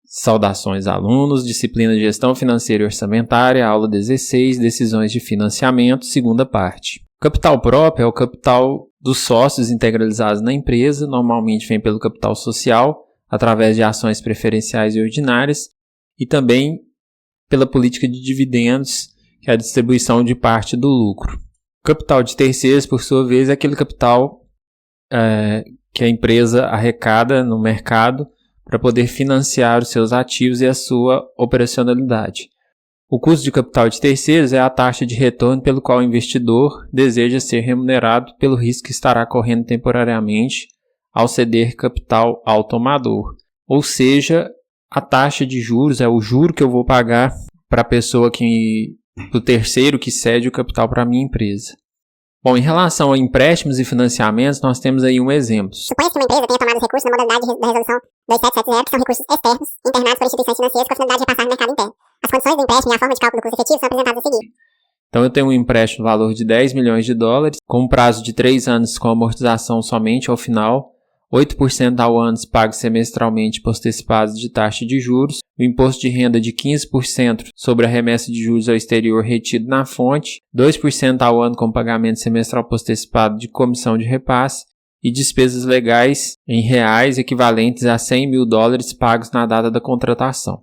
Saudações, alunos, disciplina de Gestão Financeira e Orçamentária, aula 16, Decisões de Financiamento, segunda parte. O capital próprio é o capital dos sócios integralizados na empresa, normalmente vem pelo capital social, através de ações preferenciais e ordinárias, e também pela política de dividendos, que é a distribuição de parte do lucro. O capital de terceiros, por sua vez, é aquele capital que a empresa arrecada no mercado para poder financiar os seus ativos e a sua operacionalidade. O custo de capital de terceiros é a taxa de retorno pelo qual o investidor deseja ser remunerado pelo risco que estará correndo temporariamente ao ceder capital ao tomador. Ou seja, a taxa de juros é o juro que eu vou pagar para a pessoa para o terceiro que cede o capital para a minha empresa. Bom, em relação a empréstimos e financiamentos, nós temos aí um exemplo. Suponha-se que uma empresa tenha tomado os recursos na modalidade da resolução 2770, que são recursos externos, internados por instituições financeiras com a finalidade de repassar no mercado interno. As condições do empréstimo e a forma de cálculo do custo efetivo são apresentadas a seguir. Então, eu tenho um empréstimo no valor de 10 milhões de dólares, com um prazo de 3 anos com amortização somente ao final, 8% ao ano pago semestralmente postecipados de taxa de juros, o imposto de renda de 15% sobre a remessa de juros ao exterior retido na fonte, 2% ao ano com pagamento semestral postecipado de comissão de repasse e despesas legais em reais equivalentes a 100 mil dólares pagos na data da contratação.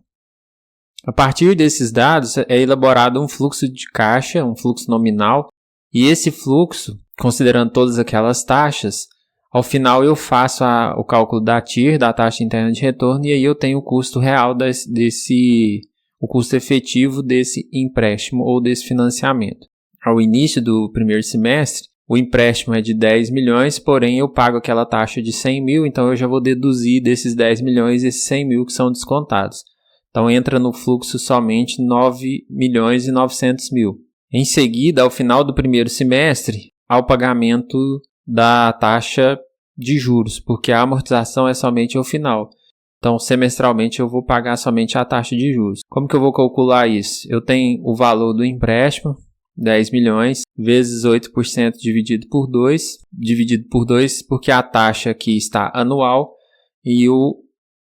A partir desses dados é elaborado um fluxo de caixa, um fluxo nominal, e esse fluxo, considerando todas aquelas taxas, ao final eu faço o cálculo da TIR, da taxa interna de retorno, e aí eu tenho o custo real o custo efetivo desse empréstimo ou desse financiamento. Ao início do primeiro semestre, o empréstimo é de 10 milhões, porém eu pago aquela taxa de 100 mil, então eu já vou deduzir desses 10 milhões esses 100 mil que são descontados. Então entra no fluxo somente 9 milhões e 900 mil. Em seguida, ao final do primeiro semestre, há o pagamento da taxa de juros, porque a amortização é somente ao final. Então, semestralmente, eu vou pagar somente a taxa de juros. Como que eu vou calcular isso? Eu tenho o valor do empréstimo, 10 milhões, vezes 8% dividido por 2, porque a taxa aqui está anual e o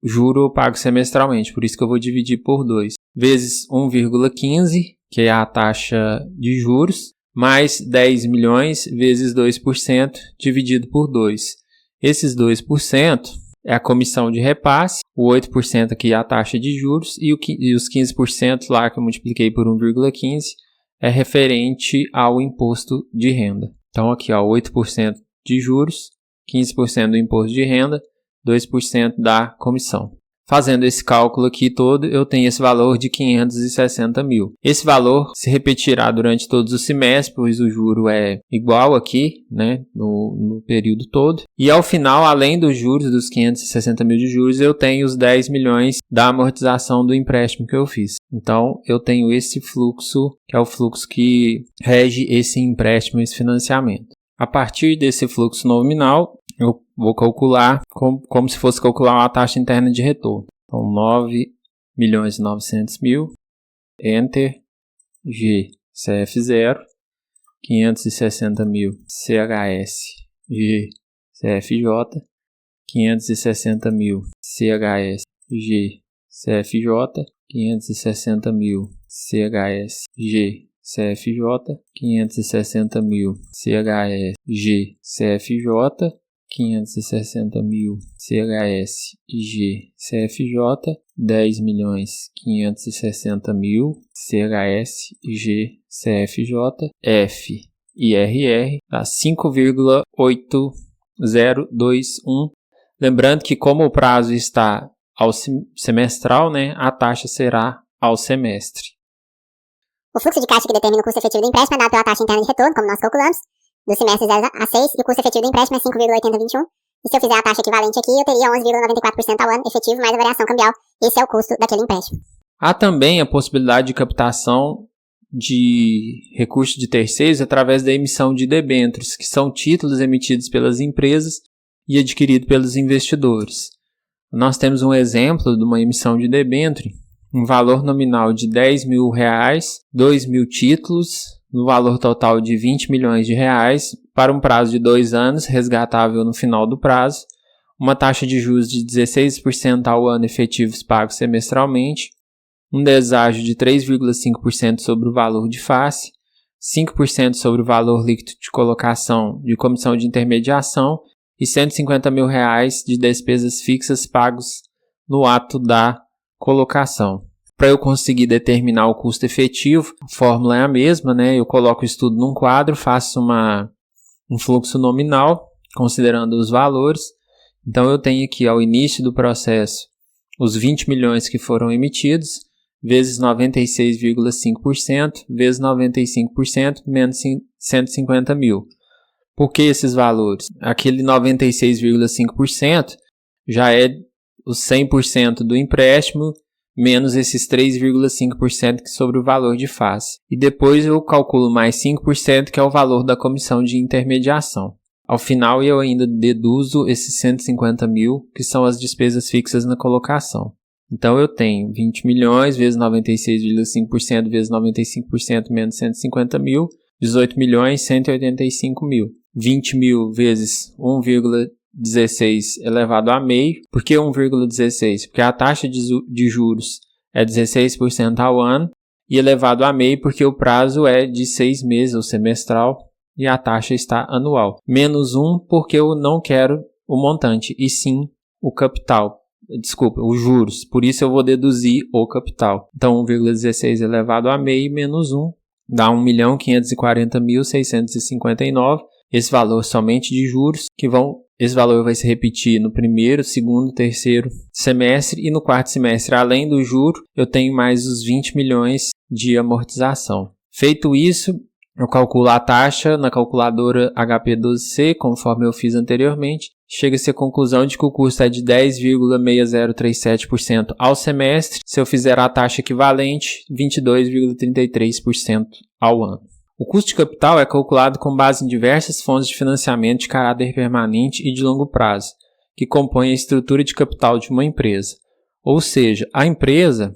juro eu pago semestralmente, por isso que eu vou dividir por 2, vezes 1,15, que é a taxa de juros, mais 10 milhões vezes 2% dividido por 2. Esses 2% é a comissão de repasse, o 8% aqui é a taxa de juros e os 15% lá que eu multipliquei por 1,15 é referente ao imposto de renda. Então aqui 8% de juros, 15% do imposto de renda, 2% da comissão. Fazendo esse cálculo aqui todo, eu tenho esse valor de 560 mil. Esse valor se repetirá durante todos os semestres, pois o juro é igual aqui, né, no período todo. E ao final, além dos juros, dos 560 mil de juros, eu tenho os 10 milhões da amortização do empréstimo que eu fiz. Então, eu tenho esse fluxo, que é o fluxo que rege esse empréstimo, esse financiamento. A partir desse fluxo nominal, eu vou calcular como se fosse calcular uma taxa interna de retorno. Então, 9 milhões e 900 mil, Enter, G, CF0, 560 mil, CHS, G, CFJ, 560 mil, CHS, G, CFJ, 560 mil, CHS, G, CFJ, 560 mil, CHS, G, CFJ, 560 mil, CHS, G, CFJ, 10 milhões 560 mil, CHS, G, CFJ, F e RR, dá 5,8021. Lembrando que como o prazo está ao semestral, né, a taxa será ao semestre. O fluxo de caixa que determina o custo efetivo do empréstimo é dado pela taxa interna de retorno, como nós calculamos, do semestre 0 a 6, e o custo efetivo do empréstimo é 5,8021. E se eu fizer a taxa equivalente aqui, eu teria 11,94% ao ano efetivo, mais a variação cambial. Esse é o custo daquele empréstimo. Há também a possibilidade de captação de recursos de terceiros através da emissão de debêntures, que são títulos emitidos pelas empresas e adquiridos pelos investidores. Nós temos um exemplo de uma emissão de debênture, um valor nominal de R$10 mil, 2.000 títulos, no valor total de R$20 milhões, para um prazo de 2 anos, resgatável no final do prazo, uma taxa de juros de 16% ao ano efetivos pagos semestralmente, um deságio de 3,5% sobre o valor de face, 5% sobre o valor líquido de colocação de comissão de intermediação e R$150 mil de despesas fixas pagos no ato da colocação. Para eu conseguir determinar o custo efetivo, a fórmula é a mesma, né? Eu coloco o estudo num quadro, faço um fluxo nominal, considerando os valores. Então, eu tenho aqui, ao início do processo, os 20 milhões que foram emitidos, vezes 96,5%, vezes 95%, menos 150 mil. Por que esses valores? Aquele 96,5% já é os 100% do empréstimo, menos esses 3,5% sobre o valor de face. E depois eu calculo mais 5%, que é o valor da comissão de intermediação. Ao final, eu ainda deduzo esses 150 mil, que são as despesas fixas na colocação. Então, eu tenho 20 milhões vezes 96,5% vezes 95% menos 150 mil, 18 milhões 185 mil. 20 mil vezes 1,16 elevado a meio. Por que 1,16? Porque a taxa de juros é 16% ao ano e elevado a meio porque o prazo é de 6 meses, ou semestral, e a taxa está anual. Menos 1 porque eu não quero o montante, e sim o capital. Desculpa, os juros. Por isso eu vou deduzir o capital. Então 1,16 elevado a meio menos 1 dá 1.540.659. Esse valor somente de juros, esse valor vai se repetir no primeiro, segundo, terceiro semestre e no quarto semestre. Além do juro, eu tenho mais os 20 milhões de amortização. Feito isso, eu calculo a taxa na calculadora HP12C, conforme eu fiz anteriormente. Chega-se à conclusão de que o custo é de 10,6037% ao semestre. Se eu fizer a taxa equivalente, 22,33% ao ano. O custo de capital é calculado com base em diversas fontes de financiamento de caráter permanente e de longo prazo, que compõem a estrutura de capital de uma empresa. Ou seja, a empresa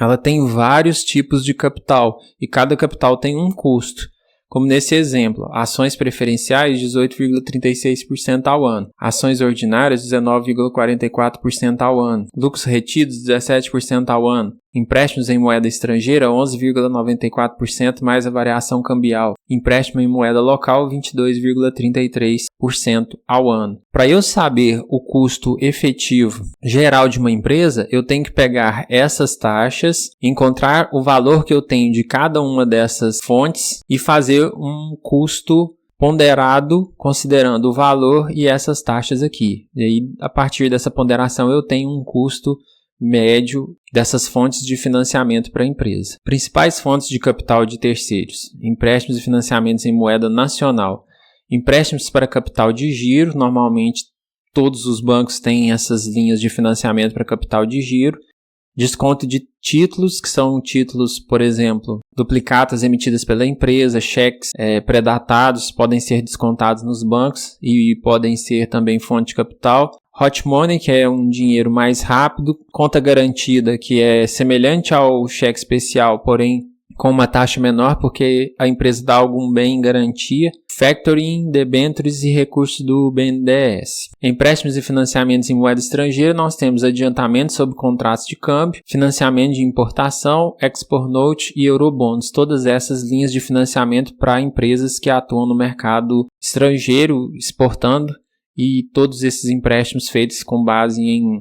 ela tem vários tipos de capital e cada capital tem um custo. Como nesse exemplo, ações preferenciais 18,36% ao ano, ações ordinárias 19,44% ao ano, lucros retidos 17% ao ano, empréstimos em moeda estrangeira 11,94% mais a variação cambial, empréstimo em moeda local 22,33% ao ano. Para eu saber o custo efetivo geral de uma empresa, eu tenho que pegar essas taxas, encontrar o valor que eu tenho de cada uma dessas fontes e fazer um custo ponderado considerando o valor e essas taxas aqui. E aí, a partir dessa ponderação, eu tenho um custo médio dessas fontes de financiamento para a empresa. Principais fontes de capital de terceiros: empréstimos e financiamentos em moeda nacional. Empréstimos para capital de giro, normalmente todos os bancos têm essas linhas de financiamento para capital de giro. Desconto de títulos, que são títulos, por exemplo, duplicatas emitidas pela empresa, cheques pré-datados, podem ser descontados nos bancos e podem ser também fonte de capital. Hot money, que é um dinheiro mais rápido. Conta garantida, que é semelhante ao cheque especial, porém com uma taxa menor, porque a empresa dá algum bem em garantia. Factoring, debêntures e recursos do BNDES. Empréstimos e financiamentos em moeda estrangeira, nós temos adiantamento sobre contratos de câmbio, financiamento de importação, export note e eurobonds. Todas essas linhas de financiamento para empresas que atuam no mercado estrangeiro, exportando, e todos esses empréstimos feitos com base em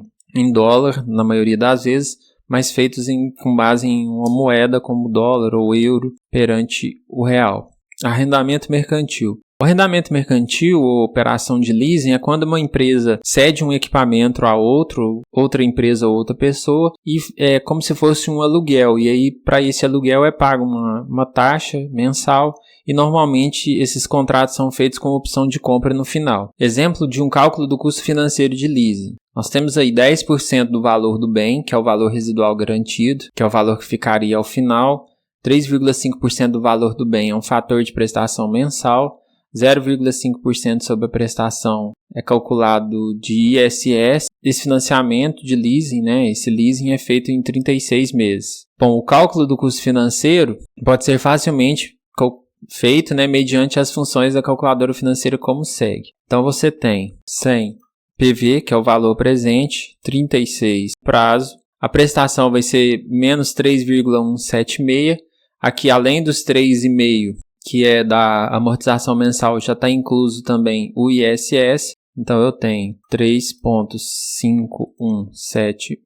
dólar, na maioria das vezes, mas feitos com base em uma moeda como dólar ou euro perante o real. Arrendamento mercantil. O arrendamento mercantil ou operação de leasing é quando uma empresa cede um equipamento a outra empresa ou outra pessoa, e é como se fosse um aluguel. E aí, para esse aluguel é pago uma taxa mensal, e normalmente esses contratos são feitos com opção de compra no final. Exemplo de um cálculo do custo financeiro de leasing. Nós temos aí 10% do valor do bem, que é o valor residual garantido, que é o valor que ficaria ao final. 3,5% do valor do bem é um fator de prestação mensal. 0,5% sobre a prestação é calculado de ISS. Esse financiamento de leasing, né, esse leasing é feito em 36 meses. Bom, o cálculo do custo financeiro pode ser facilmente feito, né, mediante as funções da calculadora financeira como segue. Então você tem 100 PV, que é o valor presente, 36 prazo. A prestação vai ser menos 3,176. Aqui, além dos 3,5, que é da amortização mensal, já está incluso também o ISS. Então, eu tenho 3,5176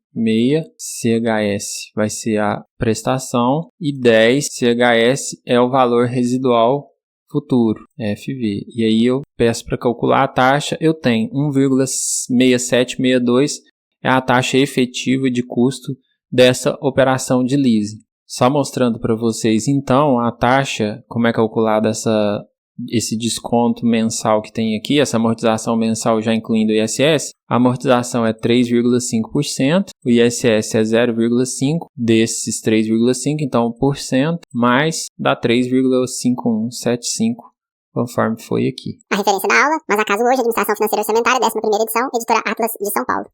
CHS vai ser a prestação e 10 CHS é o valor residual futuro, FV. E aí eu peço para calcular a taxa, eu tenho 1,6762 é a taxa efetiva de custo dessa operação de leasing. Só mostrando para vocês então a taxa, como é calculada esse desconto mensal que tem aqui, essa amortização mensal já incluindo o ISS. A amortização é 3,5%, o ISS é 0,5%, desses 3,5%, então 1%, mais dá 3,5175, conforme foi aqui. A referência da aula, Mas Acaso Hoje, Administração Financeira Orçamentária, 11ª edição, editora Atlas de São Paulo.